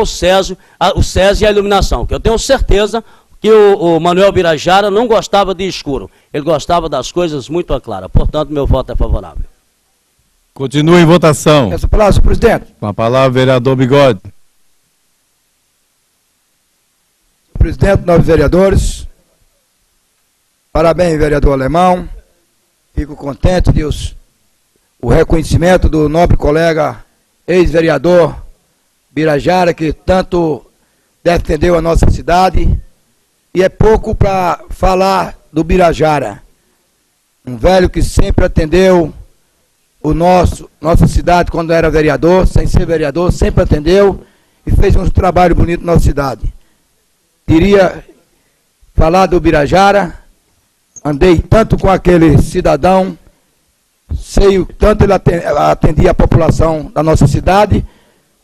o SESI e a iluminação, que eu tenho certeza que o Manuel Birajara não gostava de escuro, ele gostava das coisas muito claras. Portanto, meu voto é favorável. Continua em votação. Essa palavra, senhor presidente. Com a palavra, vereador Bigode. Presidente, nobres vereadores, parabéns, vereador Alemão. Fico contente de o reconhecimento do nobre colega, ex-vereador Birajara, que tanto defendeu a nossa cidade. E é pouco para falar do Birajara, um velho que sempre atendeu nossa cidade quando era vereador, sem ser vereador, sempre atendeu e fez um trabalho bonito na nossa cidade. Queria falar do Birajara, andei tanto com aquele cidadão, sei o tanto ele atendia a população da nossa cidade,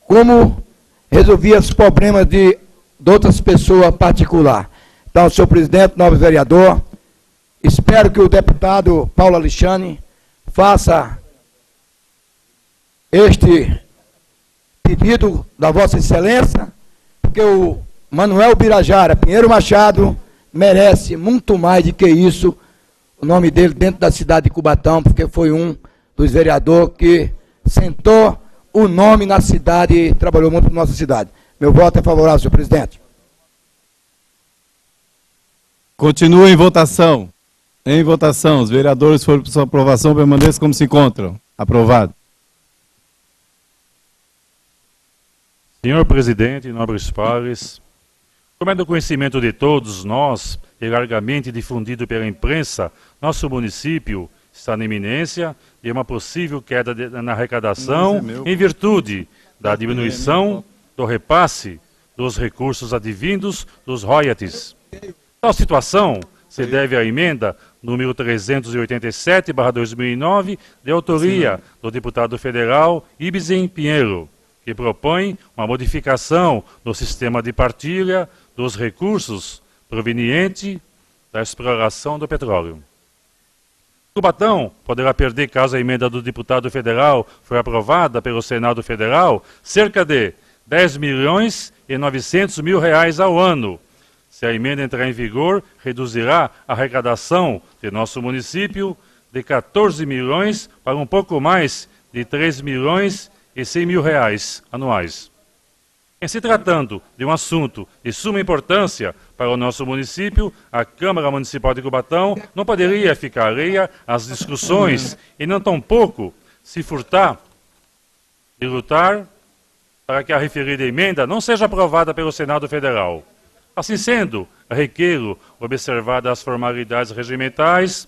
como resolvia os problemas de outras pessoas particulares. Então, senhor presidente, nobre vereador, espero que o deputado Paulo Alexandre faça este pedido da Vossa Excelência, porque o Manuel Birajara Pinheiro Machado merece muito mais do que isso, o nome dele dentro da cidade de Cubatão, porque foi um dos vereadores que sentou o nome na cidade e trabalhou muito na nossa cidade. Meu voto é favorável, senhor presidente. Continua em votação. Em votação, os vereadores foram por sua aprovação, permaneçam como se encontram. Aprovado. Senhor presidente, nobres pares, como é do conhecimento de todos nós e largamente difundido pela imprensa, nosso município está na iminência de uma possível queda na arrecadação em virtude da diminuição do repasse dos recursos advindos dos royalties. Tal situação se deve à emenda número 387/2009, de autoria do deputado federal Ibsen Pinheiro, que propõe uma modificação no sistema de partilha dos recursos proveniente da exploração do petróleo. Cubatão poderá perder, caso a emenda do deputado federal for aprovada pelo Senado Federal, cerca de R$10.900.000 ao ano. Se a emenda entrar em vigor, reduzirá a arrecadação de nosso município de 14 milhões para um pouco mais de R$3.100.000 anuais. Em se tratando de um assunto de suma importância para o nosso município, a Câmara Municipal de Cubatão não poderia ficar alheia às discussões e não tampouco se furtar e lutar para que a referida emenda não seja aprovada pelo Senado Federal. Assim sendo, requeiro, observadas as formalidades regimentais,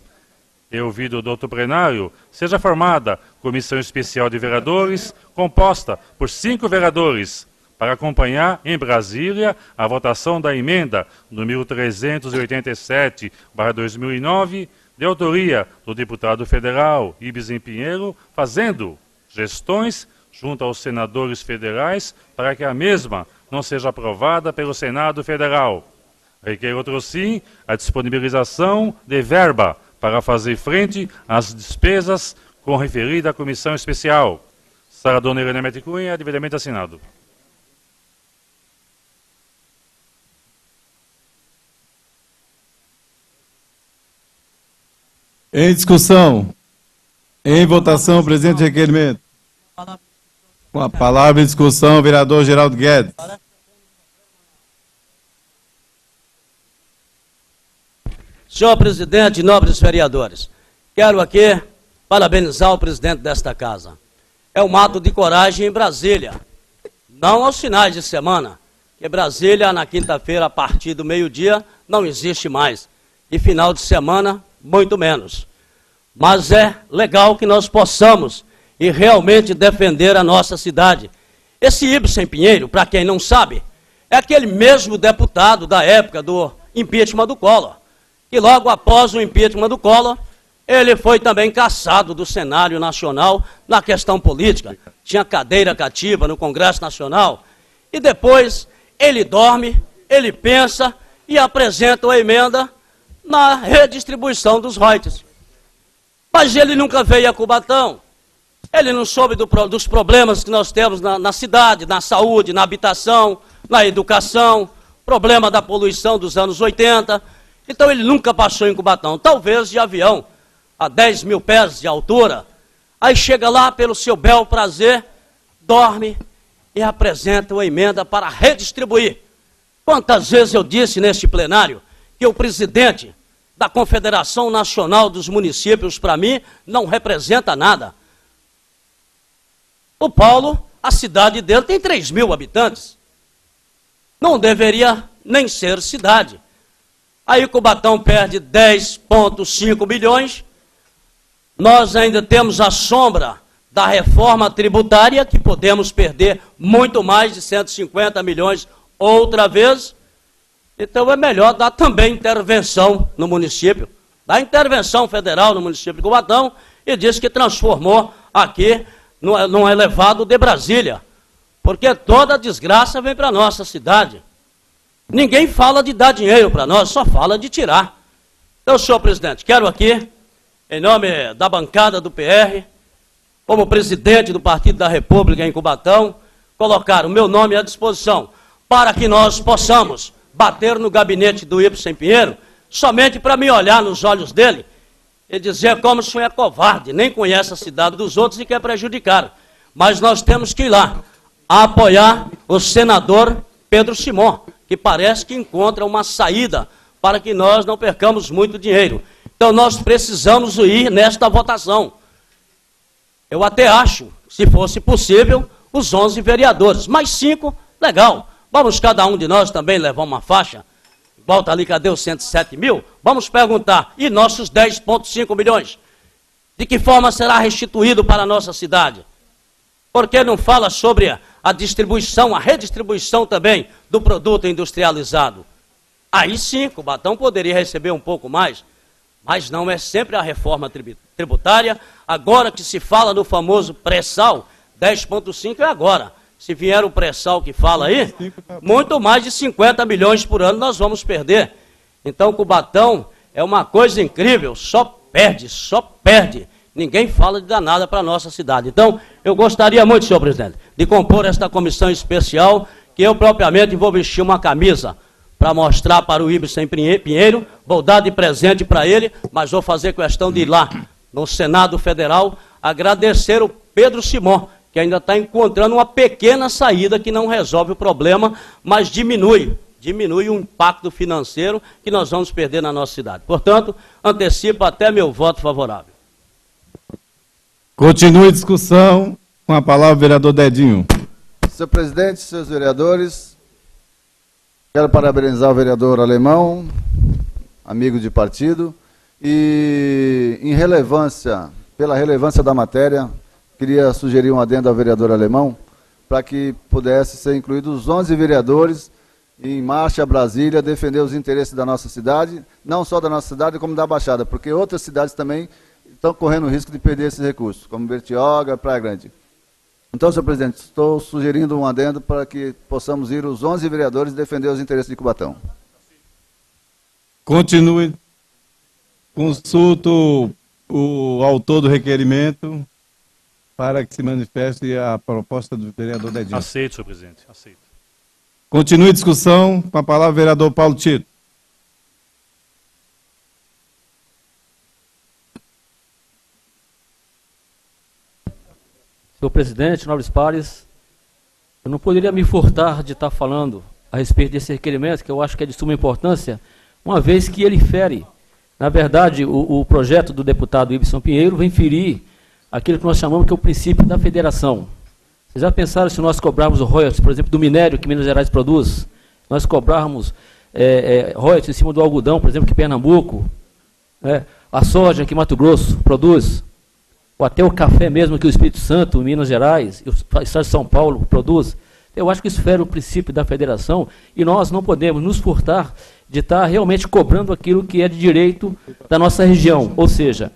e ouvido o doutor plenário, seja formada comissão especial de vereadores, composta por 5 vereadores, para acompanhar em Brasília a votação da emenda número 387/2009, de autoria do deputado federal Ibsen Pinheiro, fazendo gestões junto aos senadores federais para que a mesma não seja aprovada pelo Senado Federal. Requer outro sim a disponibilização de verba para fazer frente às despesas com referida à comissão especial. Sara Dona Irene Mete Cunha, devidamente assinado. Em discussão. Em votação, presente requerimento. Com a palavra em discussão, vereador Geraldo Guedes. Senhor presidente e nobres vereadores, quero aqui parabenizar o presidente desta casa. É um ato de coragem em Brasília, não aos finais de semana, que Brasília, na quinta-feira, a partir do meio-dia, não existe mais, e final de semana, muito menos. Mas é legal que nós possamos e realmente defender a nossa cidade. Esse Ibsen Pinheiro, para quem não sabe, é aquele mesmo deputado da época do impeachment do Collor, que logo após o impeachment do Collor, ele foi também cassado do cenário nacional na questão política. Tinha cadeira cativa no Congresso Nacional. E depois ele dorme, ele pensa e apresenta a emenda na redistribuição dos royalties. Mas ele nunca veio a Cubatão. Ele não soube dos problemas que nós temos na cidade, na saúde, na habitação, na educação, problema da poluição dos anos 80. Então ele nunca passou em Cubatão, talvez de avião, a 10 mil pés de altura. Aí chega lá pelo seu bel prazer, dorme e apresenta uma emenda para redistribuir. Quantas vezes eu disse neste plenário que o presidente da Confederação Nacional dos Municípios, para mim, não representa nada. O Paulo, a cidade dele tem 3 mil habitantes. Não deveria nem ser cidade. Aí Cubatão perde 10,5 milhões. Nós ainda temos a sombra da reforma tributária, que podemos perder muito mais de 150 milhões outra vez. Então é melhor dar também intervenção no município. Dar intervenção federal no município de Cubatão e diz que transformou aqui num elevado de Brasília. Porque toda desgraça vem para a nossa cidade. Ninguém fala de dar dinheiro para nós, só fala de tirar. Então, senhor presidente, quero aqui, em nome da bancada do PR, como presidente do Partido da República em Cubatão, colocar o meu nome à disposição para que nós possamos bater no gabinete do Ibsen Pinheiro, somente para me olhar nos olhos dele e dizer como o senhor é covarde, nem conhece a cidade dos outros e quer prejudicar. Mas nós temos que ir lá apoiar o senador Pedro Simão, que parece que encontra uma saída para que nós não percamos muito dinheiro. Então nós precisamos ir nesta votação. Eu até acho, se fosse possível, os 11 vereadores, mais 5, legal. Vamos cada um de nós também levar uma faixa. Volta ali, cadê os 107 mil? Vamos perguntar, e nossos 10,5 milhões? De que forma será restituído para a nossa cidade? Por que não fala sobre a distribuição, a redistribuição também do produto industrializado? Aí sim, Cubatão poderia receber um pouco mais, mas não é sempre a reforma tributária. Agora que se fala do famoso pré-sal, 10,5 é agora. Se vier o pré-sal que fala aí, muito mais de 50 milhões por ano nós vamos perder. Então, Cubatão é uma coisa incrível, só perde, só perde. Ninguém fala de dar nada para a nossa cidade. Então, eu gostaria muito, senhor presidente, de compor esta comissão especial, que eu propriamente vou vestir uma camisa para mostrar para o Ibsen Pinheiro, vou dar de presente para ele, mas vou fazer questão de ir lá, no Senado Federal, agradecer o Pedro Simão, que ainda está encontrando uma pequena saída que não resolve o problema, mas diminui o impacto financeiro que nós vamos perder na nossa cidade. Portanto, antecipo até meu voto favorável. Continue a discussão. Com a palavra, o vereador Dedinho. Senhor presidente, senhores vereadores, quero parabenizar o vereador Alemão, amigo de partido, e pela relevância da matéria, queria sugerir um adendo ao vereador Alemão, para que pudesse ser incluídos os 11 vereadores em marcha a Brasília, defender os interesses da nossa cidade, não só da nossa cidade, como da Baixada, porque outras cidades também estão correndo o risco de perder esses recursos, como Bertioga, Praia Grande. Então, senhor presidente, estou sugerindo um adendo para que possamos ir os 11 vereadores defender os interesses de Cubatão. Continue. Consulto o autor do requerimento para que se manifeste a proposta do vereador Dedinho. Aceito, senhor presidente, aceito. Continue a discussão. Com a palavra, o vereador Paulo Tito. Senhor presidente, nobres pares, eu não poderia me furtar de estar falando a respeito desse requerimento, que eu acho que é de suma importância, uma vez que ele fere. Na verdade, o projeto do deputado Ibsen Pinheiro vem ferir aquilo que nós chamamos que é o princípio da federação. Vocês já pensaram se nós cobrarmos o royalties, por exemplo, do minério que Minas Gerais produz? Nós cobrarmos royalties em cima do algodão, por exemplo, que Pernambuco, a soja que Mato Grosso produz, ou até o café mesmo que o Espírito Santo, Minas Gerais, e o Estado de São Paulo produz. Eu acho que isso fere o princípio da federação e nós não podemos nos furtar de estar realmente cobrando aquilo que é de direito da nossa região. Ou seja,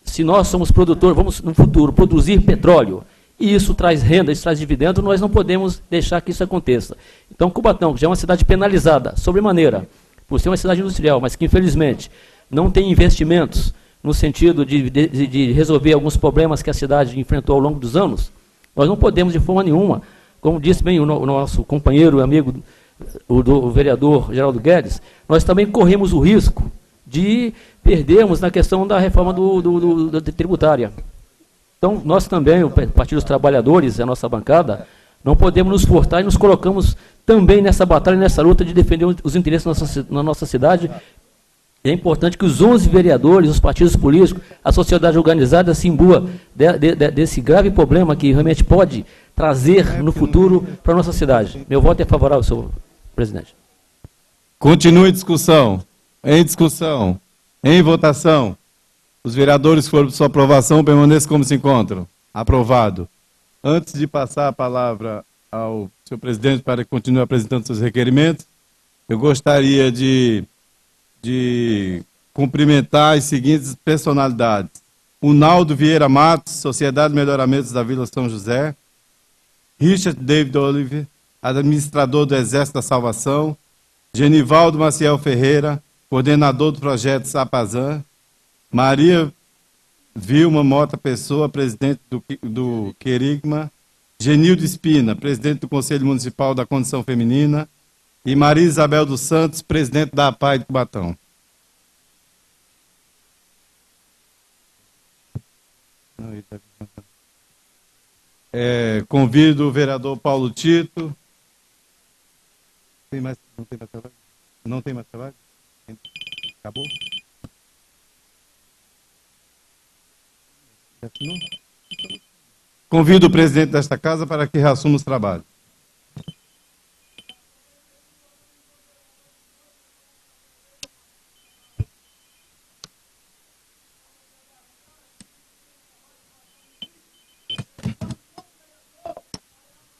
se nós somos produtores, vamos no futuro produzir petróleo, e isso traz renda, isso traz dividendo, nós não podemos deixar que isso aconteça. Então, Cubatão, que já é uma cidade penalizada, sobremaneira, por ser uma cidade industrial, mas que infelizmente não tem investimentos no sentido de resolver alguns problemas que a cidade enfrentou ao longo dos anos, nós não podemos, de forma nenhuma, como disse bem o nosso companheiro e amigo, o vereador Geraldo Guedes, nós também corremos o risco de perdermos na questão da reforma da tributária. Então, nós também, o Partido dos Trabalhadores, a nossa bancada, não podemos nos furtar e nos colocamos também nessa batalha, nessa luta de defender os interesses na nossa cidade. É importante que os 11 vereadores, os partidos políticos, a sociedade organizada se imbua desse grave problema que realmente pode trazer no futuro para a nossa cidade. Meu voto é favorável, senhor presidente. Continue a discussão. Em discussão. Em votação. Os vereadores que foram por sua aprovação permaneçam como se encontram. Aprovado. Antes de passar a palavra ao senhor presidente para que continue apresentando seus requerimentos, eu gostaria de cumprimentar as seguintes personalidades. O Naldo Vieira Matos, Sociedade de Melhoramentos da Vila São José. Richard David Oliver, administrador do Exército da Salvação. Genivaldo Maciel Ferreira, coordenador do projeto Sapazan. Maria Vilma Mota Pessoa, presidente do Querigma. Genildo Espina, presidente do Conselho Municipal da Condição Feminina. E Maria Isabel dos Santos, presidente da APAI de Cubatão. Convido o vereador Paulo Tito. Não tem mais trabalho? Não tem mais trabalho? Acabou? Convido o presidente desta casa para que reassuma os trabalhos.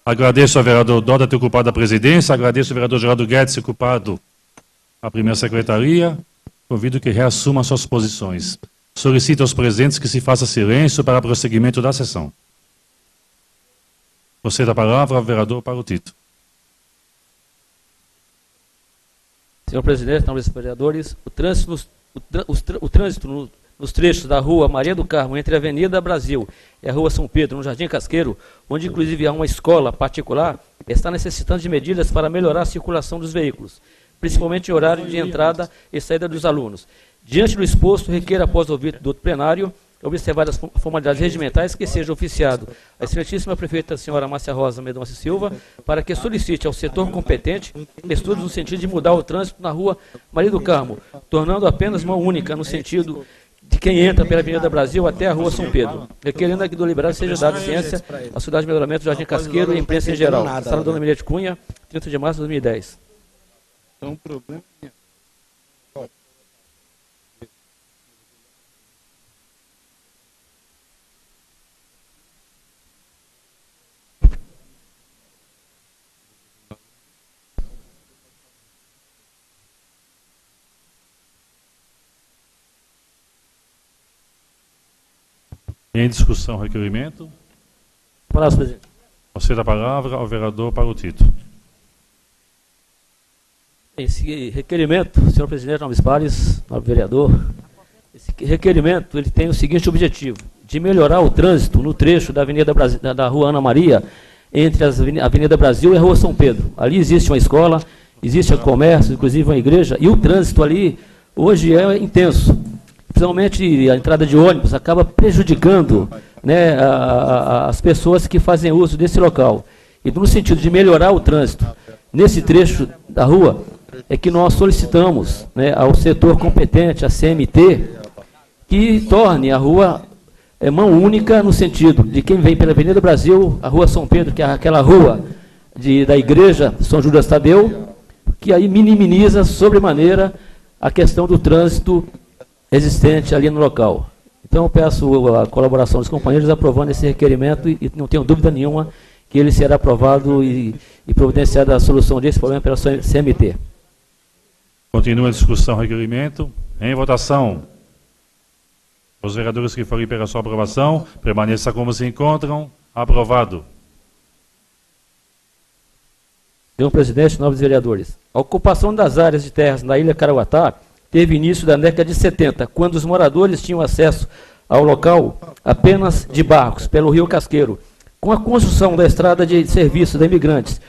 Agradeço ao vereador Doda ter ocupado a presidência, agradeço ao vereador Geraldo Guedes ter ocupado a primeira secretaria. Convido que reassuma suas posições. Solicito aos presentes que se faça silêncio para prosseguimento da sessão. Você da palavra ao vereador Paulo Tito. Senhor presidente, nobres vereadores, o trânsito nos trechos da rua Maria do Carmo, entre a Avenida Brasil e a rua São Pedro, no Jardim Casqueiro, onde inclusive há uma escola particular, está necessitando de medidas para melhorar a circulação dos veículos, principalmente em horário de entrada e saída dos alunos. Diante do exposto, requer, após ouvir do plenário, observar as formalidades regimentais, que seja oficiado a excelentíssima prefeita, a senhora Márcia Rosa Mendonça Silva, para que solicite ao setor competente estudos no sentido de mudar o trânsito na rua Maria do Carmo, tornando apenas uma única no sentido de quem entra pela Avenida Brasil até a rua São Pedro, requerendo que do liberado seja dada ciência à Cidade de Melhoramento, Jardim Casqueiro e a imprensa em geral. Sala Dona Emília de Cunha, 30 de março de 2010. Então, problema. Em discussão, requerimento. Palavra, presidente. Você da palavra ao vereador Paulo Tito. Esse requerimento, senhor presidente, nobres pares, nobre vereador, esse requerimento ele tem o seguinte objetivo: de melhorar o trânsito no trecho da Avenida da Rua Ana Maria, entre a Avenida Brasil e a Rua São Pedro. Ali existe uma escola, existe um comércio, inclusive uma igreja, e o trânsito ali hoje é intenso. Principalmente a entrada de ônibus acaba prejudicando, né, as pessoas que fazem uso desse local. E no sentido de melhorar o trânsito nesse trecho da rua, é que nós solicitamos, né, ao setor competente, a CMT, que torne a rua mão única no sentido de quem vem pela Avenida Brasil, a Rua São Pedro, que é aquela rua da igreja São Judas Tadeu, que aí minimiza sobremaneira a questão do trânsito existente ali no local. Então eu peço a colaboração dos companheiros aprovando esse requerimento e não tenho dúvida nenhuma que ele será aprovado e providenciada a solução desse problema pela CMT. Continua a discussão, requerimento. Em votação. Os vereadores que forem pela sua aprovação, permaneçam como se encontram. Aprovado. Senhor presidente, nobres vereadores, a ocupação das áreas de terras na Ilha Carauatá teve início na década de 70, quando os moradores tinham acesso ao local apenas de barcos, pelo Rio Casqueiro. Com a construção da estrada de serviço de imigrantes,